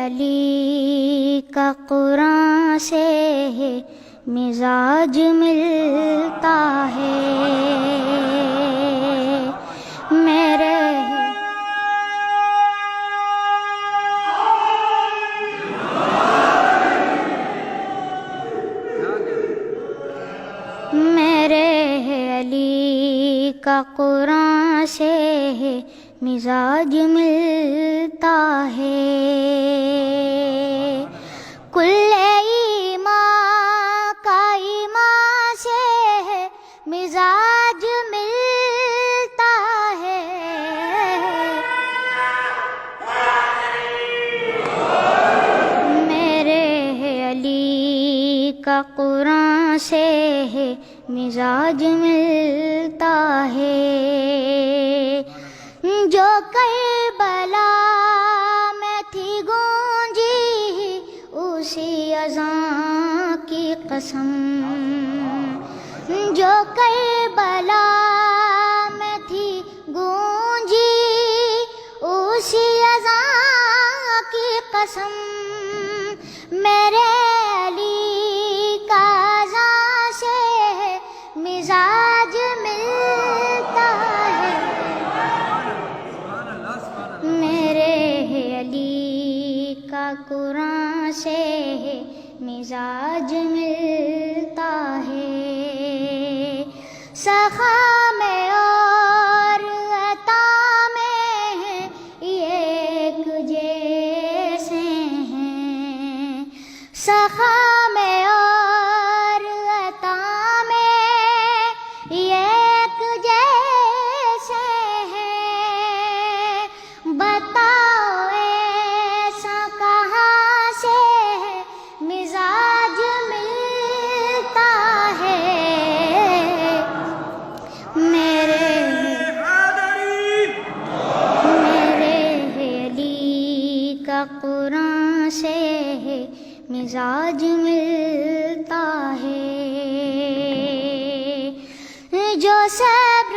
علی کا قرآن سے مزاج ملتا ہے، میرے علی کا قرآن سے مزاج ملتا ہے، کل ایمان کا ایمان سے مزاج ملتا ہے، میرے علی کا قرآن سے مزاج ملتا ہے، جو کربلا میں تھی گونجی اسی اذان کی قسم، جو کربلا میں تھی گونجی اسی اذان کی قسم، میرے علی کا اذان سے مزاج ملتا ہے، میرے علی کا قرآن سے مزاج ملتا ہے، سخا میں اور عطا میں یہ ایک جیسے ہیں، سخا میں اور عطا میں یہ ایک جیسے ہیں، بتاؤ ایسا کہاں سے مزاج ملتا ہے، میرے علی کا قرآن سے مزاج ملتا ہے، جو صبر